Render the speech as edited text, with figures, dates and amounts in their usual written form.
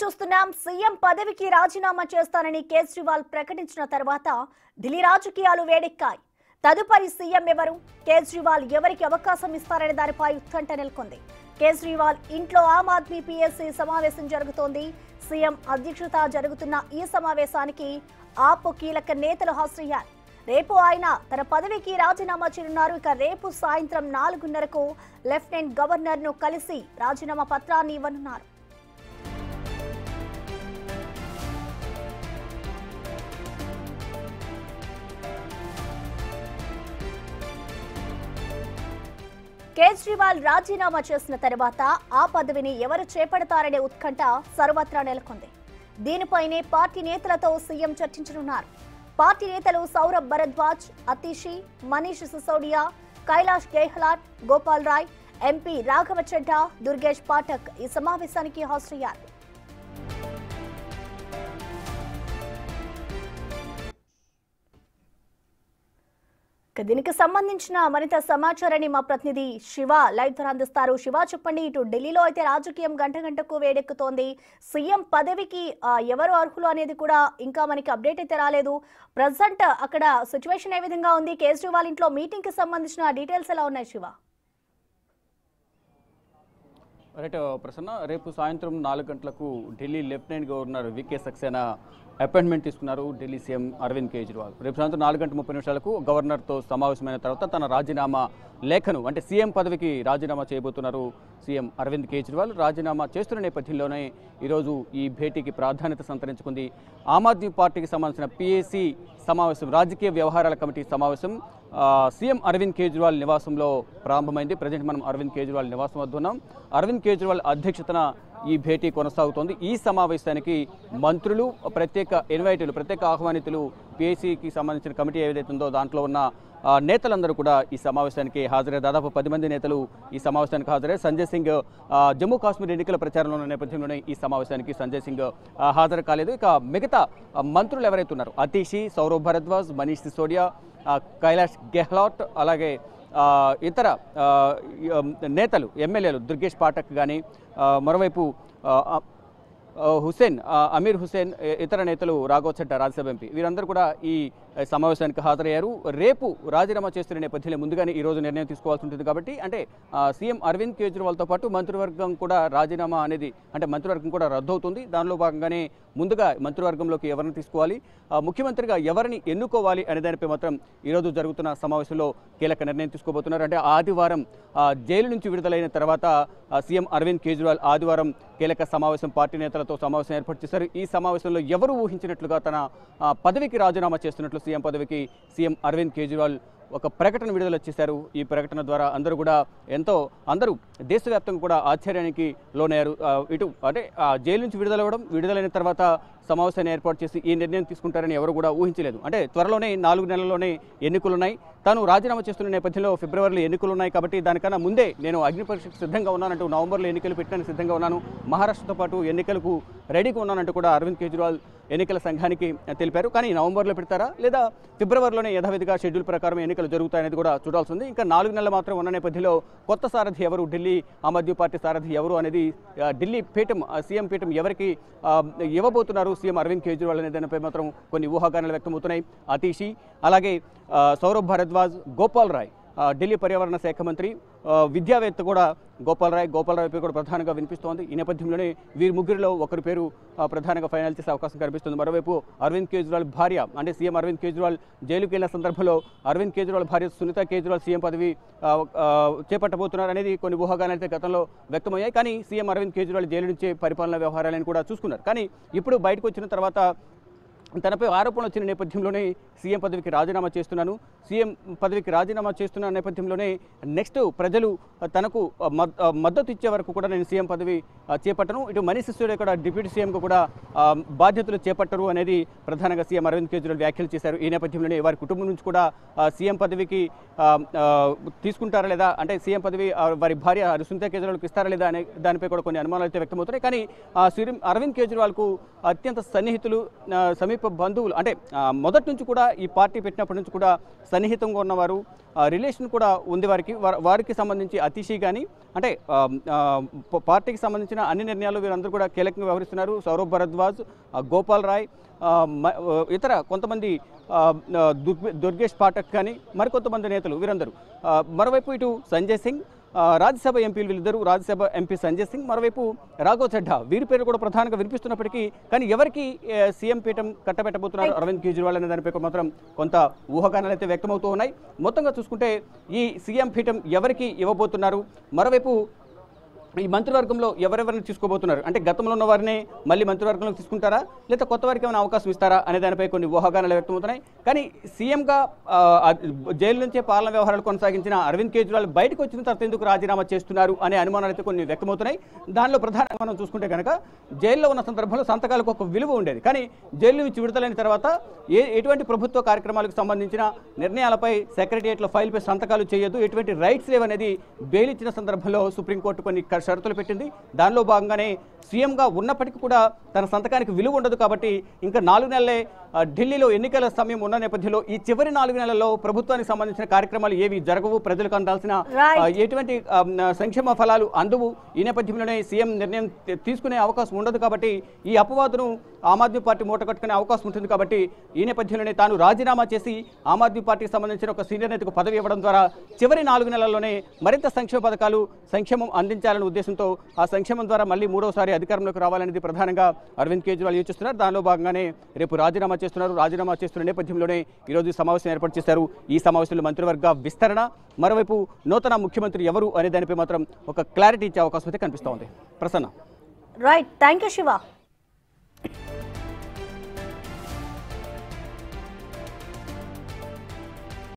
చూస్తున్నాం. సీఎం పదవికి రాజీనామా చేస్తానని కేజ్రీవాల్ ప్రకటించిన తర్వాత ఢిల్లీ రాజకీయాలు వేడెక్కాయి. తదుపరి సీఎం ఎవరు, కేజ్రీవాల్ ఎవరికి అవకాశం ఇస్తారనే దానిపై ఉత్కంఠ నెలకొంది. కేజ్రీవాల్ ఇంట్లో ఆమ్ ఆద్మీ పీఎస్సీ సమావేశం జరుగుతోంది. సీఎం అధ్యక్షత జరుగుతున్న ఈ సమావేశానికి ఆప్ కీలక నేతలు హాజరయ్యారు. రేపు ఆయన తన పదవికి రాజీనామా చేయనున్నారు. ఇక రేపు సాయంత్రం 4:30కు లెఫ్టినెంట్ గవర్నర్ ను కలిసి రాజీనామా పత్రాన్ని ఇవ్వనున్నారు. కేజ్రీవాల్ రాజీనామా చేసిన తర్వాత ఆ పదవిని ఎవరు చేపడతారనే ఉత్కంఠ సర్వత్రా నెలకొంది. దీనిపైనే పార్టీ నేతలతో సీఎం చర్చించనున్నారు. పార్టీ నేతలు సౌరభ్ భరద్వాజ్, అతీషి, మనీష్ సిసోడియా, కైలాష్ గెహ్లాట్, గోపాల్ రాయ్, ఎంపీ రాఘవ చెడ్డా, దుర్గేష్ పాఠక్ ఈ సమావేశానికి హాజరయ్యారు. దీనికి సంబంధించిన మరింత సమాచారాన్ని మా ప్రతినిధి శివ లైవ్ ద్వారా అందిస్తారు. శివ, చెప్పండి. ఇటు ఢిల్లీలో అయితే రాజకీయం గంట గంటకు వేడెక్కుతోంది. సీఎం పదవికి ఎవరు అర్హులు అనేది కూడా ఇంకా మనకి అప్డేట్ అయితే రాలేదు. ప్రజెంట్ అక్కడ సిచ్యువేషన్ ఏ విధంగా ఉంది? కేజ్రీవాల్ ఇంట్లో మీటింగ్ కి సంబంధించిన డీటెయిల్స్ ఎలా ఉన్నాయి శివ? రైట్ ప్రసన్న, రేపు సాయంత్రం 4 గంటలకు Delhi lieutenant governor VK Saxena appointment తీసుకున్నారు ఢిల్లీ సీఎం అరవింద్ కేజ్రీవాల్. రేపు సాయంత్రం 4:30 గవర్నర్తో సమావేశమైన తర్వాత తన రాజీనామా లేఖను, అంటే సీఎం పదవికి రాజీనామా చేయబోతున్నారు సీఎం అరవింద్ కేజ్రీవాల్. రాజీనామా చేస్తున్న నేపథ్యంలోనే ఈరోజు ఈ భేటీకి ప్రాధాన్యత సంతరించుకుంది. ఆమ్ ఆద్మీ పార్టీకి సంబంధించిన పీఏసీ సమావేశం, రాజకీయ వ్యవహారాల కమిటీ సమావేశం సీఎం అరవింద్ కేజ్రీవాల్ నివాసంలో ప్రారంభమైంది. ప్రజెంట్ మనం అరవింద్ కేజ్రీవాల్ నివాసం వద్ద ఉన్నాం. అరవింద్ కేజ్రీవాల్ అధ్యక్షతన ఈ భేటీ కొనసాగుతోంది. ఈ సమావేశానికి మంత్రులు, ప్రత్యేక ఆహ్వానితులు, పీఏసీకి సంబంధించిన కమిటీ ఏదైతే ఉందో దాంట్లో ఉన్న నేతలందరూ కూడా ఈ సమావేశానికి హాజరయ్యారు. దాదాపు 10 మంది నేతలు ఈ సమావేశానికి హాజరయ్యారు. సంజయ్ సింగ్ జమ్మూ కాశ్మీర్ ఎన్నికల ప్రచారంలో ఉన్న నేపథ్యంలోనే ఈ సమావేశానికి సంజయ్ సింగ్ హాజరు కాలేదు. ఇక మిగతా మంత్రులు ఎవరైతే ఉన్నారో అతీషి, సౌరభ్ భరద్వాజ్, మనీష్ సిసోడియా, కైలాష్ గెహ్లాట్, అలాగే ఇతర నేతలు, ఎమ్మెల్యేలు దుర్గేష్ పాఠక్ కానీ, మరోవైపు అమీర్ హుసేన్, ఇతర నేతలు, రాఘవ్ చెడ్డా రాజ్యసభ ఎంపీ, వీరందరూ కూడా ఈ సమావేశానికి హాజరయ్యారు. రేపు రాజీనామా చేస్తున్న నేపథ్యంలో ముందుగానే ఈ రోజు నిర్ణయం తీసుకోవాల్సి ఉంటుంది. కాబట్టి అంటే సీఎం అరవింద్ కేజ్రీవాల్తో పాటు మంత్రివర్గం కూడా రాజీనామా అనేది, అంటే మంత్రివర్గం కూడా రద్దు అవుతుంది. దానిలో భాగంగానే ముందుగా మంత్రివర్గంలోకి ఎవరిని తీసుకోవాలి, ముఖ్యమంత్రిగా ఎవరిని ఎన్నుకోవాలి అనే దానిపై మాత్రం ఈరోజు జరుగుతున్న సమావేశంలో కీలక నిర్ణయం తీసుకోబోతున్నారు. అంటే ఆదివారం జైలు నుంచి విడుదలైన తర్వాత సీఎం అరవింద్ కేజ్రీవాల్ ఆదివారం కీలక సమావేశం, పార్టీ నేతలతో సమావేశం ఏర్పాటు చేశారు. ఈ సమావేశంలో ఎవరు ఊహించినట్లుగా తన పదవికి రాజీనామా చేస్తున్నట్లు సీఎం పదవికి సీఎం అరవింద్ కేజ్రీవాల్ ఒక ప్రకటన విడుదల చేశారు. ఈ ప్రకటన ద్వారా అందరూ దేశవ్యాప్తంగా కూడా ఆశ్చర్యానికి లోనయ్యారు. ఇటు అంటే జైలు నుంచి విడుదలైన తర్వాత సమావేశాన్ని ఏర్పాటు చేసి ఈ నిర్ణయం తీసుకుంటారని ఎవరు కూడా ఊహించలేదు. అంటే త్వరలోనే 4 నెలల్లోనే ఎన్నికలున్నాయి. తాను రాజీనామా చేస్తున్న నేపథ్యంలో ఫిబ్రవరిలో ఎన్నికలున్నాయి. కాబట్టి దానికన్నా ముందే నేను అగ్ని పరీక్షకు సిద్ధంగా ఉన్నానంటూ, నవంబర్లో ఎన్నికలు పెట్టడానికి సిద్ధంగా ఉన్నాను, మహారాష్ట్రతో పాటు ఎన్నికలకు రెడీగా ఉన్నానంటూ కూడా అరవింద్ కేజ్రీవాల్ ఎన్నికల సంఘానికి తెలిపారు. కానీ నవంబర్లో పెడతారా లేదా ఫిబ్రవరిలోనే యథావిధిగా షెడ్యూల్ ప్రకారం ఎన్నికలు జరుగుతాయనేది కూడా చూడాల్సి ఉంది. ఇంకా 4 నెలలు మాత్రం ఉన్న నేపథ్యంలో కొత్త సారథి ఎవరు, ఢిల్లీ ఆమ్ ఆద్మీ పార్టీ సారథి ఎవరు అనేది, ఢిల్లీ పీఠం, సీఎం పీఠం ఎవరికి ఇవ్వబోతున్నారు సీఎం అరవింద్ కేజ్రీవాల్ అనే దానిపై మాత్రం కొన్ని ఊహాగానాలు వ్యక్తమవుతున్నాయి. అతీషి, అలాగే సౌరభ్ భరద్వాజ్, గోపాల్ రాయ్, ఢిల్లీ పర్యావరణ శాఖ మంత్రి, విద్యావేత్త కూడా గోపాల్ రాయ్ పేరు కూడా ప్రధానంగా వినిపిస్తోంది. ఈ నేపథ్యంలోనే వీరి ముగ్గురిలో ఒకరి పేరు ప్రధానంగా ఫైనల్ చేసే అవకాశం కనిపిస్తుంది. మరోవైపు అరవింద్ కేజ్రీవాల్ భార్య, అంటే సీఎం అరవింద్ కేజ్రీవాల్ జైలుకి వెళ్ళిన సందర్భంలో అరవింద్ కేజ్రీవాల్ భార్య సునీత కేజ్రీవాల్ సీఎం పదవి చేపట్టబోతున్నారు అనేది కొన్ని ఊహాగానాలు అయితే గతంలో వ్యక్తమయ్యాయి. కానీ సీఎం అరవింద్ కేజ్రీవాల్ జైలు నుంచే పరిపాలనా వ్యవహారాలను కూడా చూసుకున్నారు. కానీ ఇప్పుడు బయటకు వచ్చిన తర్వాత తనపై ఆరోపణలు వచ్చిన నేపథ్యంలోనే సీఎం పదవికి రాజీనామా చేస్తున్న నేపథ్యంలోనే నెక్స్ట్ ప్రజలు తనకు మద్దతు ఇచ్చే వరకు కూడా నేను సీఎం పదవి చేపట్టను, ఇటు మనీష్ సిసోడియా కూడా డిప్యూటీ సీఎంగా కూడా బాధ్యతలు చేపట్టరు అనేది ప్రధానంగా సీఎం అరవింద్ కేజ్రీవాల్ వ్యాఖ్యలు చేశారు. ఈ నేపథ్యంలోనే వారి కుటుంబం నుంచి కూడా సీఎం పదవికి తీసుకుంటారా లేదా, అంటే సీఎం పదవి వారి భార్య సునీత కేజ్రీవాల్కి ఇస్తారా లేదా అనే దానిపై కూడా కొన్ని అనుమానాలు అయితే వ్యక్తమవుతున్నాయి. కానీ అరవింద్ కేజ్రీవాల్కు అత్యంత సన్నిహితులు, సమీప సమీప బంధువులు అంటే మొదటి నుంచి కూడా ఈ పార్టీ పెట్టినప్పటి నుంచి కూడా సన్నిహితంగా ఉన్నవారు, రిలేషన్ కూడా ఉంది వారికి సంబంధించి అతిషి కానీ అంటే పార్టీకి సంబంధించిన అన్ని నిర్ణయాలు వీరందరూ కూడా కీలకంగా వ్యవహరిస్తున్నారు. సౌరభ్ భరద్వాజ్, గోపాల్ రాయ్, ఇతర కొంతమంది దుర్గేష్ పాఠక్ కానీ మరికొంతమంది నేతలు వీరందరూ. మరోవైపు ఇటు సంజయ్ సింగ్, రాజ్యసభ ఎంపీలు వీళ్ళిద్దరూ, రాజ్యసభ ఎంపీ సంజయ్ సింగ్, మరోవైపు రాఘవ్ చడ్డా, వీరి పేరు కూడా ప్రధానంగా వినిపిస్తున్నప్పటికీ కానీ ఎవరికి సీఎం పీఠం కట్టబెట్టబోతున్నారు అరవింద్ కేజ్రీవాల్ అనే దానిపై మాత్రం కొంత ఊహాగానాలు అయితే వ్యక్తమవుతూ ఉన్నాయి. మొత్తంగా చూసుకుంటే ఈ సీఎం పీఠం ఎవరికి ఇవ్వబోతున్నారు, మరోవైపు ఈ మంత్రివర్గంలో ఎవరెవరిని తీసుకోబోతున్నారు అంటే గతంలో ఉన్న వారిని మళ్ళీ మంత్రివర్గంలో తీసుకుంటారా లేదా కొత్త వారికి ఏమైనా అవకాశం ఇస్తారా అనే దానిపై కొన్ని ఊహాగానాలు వ్యక్తమవుతున్నాయి. కానీ సీఎంగా జైలు నుంచే పాలన వ్యవహారాలు కొనసాగించిన అరవింద్ కేజ్రీవాల్ బయటకు వచ్చిన తర్వాత ఎందుకు రాజీనామా చేస్తున్నారు అనే అనుమానాలు అయితే కొన్ని వ్యక్తమవుతున్నాయి. దానిలో ప్రధానంగా మనం చూసుకుంటే కనుక జైల్లో ఉన్న సందర్భంలో సంతకాలకు ఒక విలువ ఉండేది. కానీ జైలు నుంచి విడుదలైన తర్వాత ఎటువంటి ప్రభుత్వ కార్యక్రమాలకు సంబంధించిన నిర్ణయాలపై సెక్రటరియట్లో ఫైల్పై సంతకాలు చేయొద్దు, ఎటువంటి రైట్స్ లేవనేది బెయిల్ ఇచ్చిన సందర్భంలో సుప్రీంకోర్టు కొన్ని షరతులు పెట్టింది. దానిలో భాగంగానే సీఎంగా ఉన్నప్పటికీ కూడా తన సంతకానికి విలువ ఉండదు కాబట్టి ఇంకా 4 నెలలే ఢిల్లీలో ఎన్నికల సమయం ఉన్న నేపథ్యంలో ఈ చివరి 4 నెలల్లో ప్రభుత్వానికి సంబంధించిన కార్యక్రమాలు ఏవి జరగవు, ప్రజలకు అందాల్సిన ఎటువంటి సంక్షేమ ఫలాలు అందవు. ఈ నేపథ్యంలోనే సీఎం నిర్ణయం తీసుకునే అవకాశం ఉండదు కాబట్టి ఈ అపవాదును ఆమ్ ఆద్మీ పార్టీ మూటకట్టుకునే అవకాశం ఉంటుంది. కాబట్టి ఈ నేపథ్యంలోనే తాను రాజీనామా చేసి ఆమ్ ఆద్మీ పార్టీకి సంబంధించిన ఒక సీనియర్ నేతకు పదవి ఇవ్వడం ద్వారా చివరి 4 నెలల్లోనే మరింత సంక్షేమ పథకాలు, సంక్షేమం అందించాలనే ఉద్దేశంతో ఆ సంక్షేమం ద్వారా మళ్ళీ 3వసారి అధికారంలోకి రావాలనేది ప్రధానంగా అరవింద్ కేజ్రీవాల్ యోచిస్తున్నారు. దానిలో భాగంగానే రేపు రాజీనామా చేస్తున్నారు. రాజీనామా చేస్తున్న నేపథ్యంలోనే ఈరోజు సమావేశం ఏర్పాటు చేశారు. ఈ సమావేశంలో మంత్రివర్గ విస్తరణ, మరోవైపు నూతన ముఖ్యమంత్రి ఎవరు అనే దానిపై మాత్రం ఒక క్లారిటీ ఇచ్చే అవకాశం అయితే కనిపిస్తోంది. Prasanna. Right, thank you Shiva.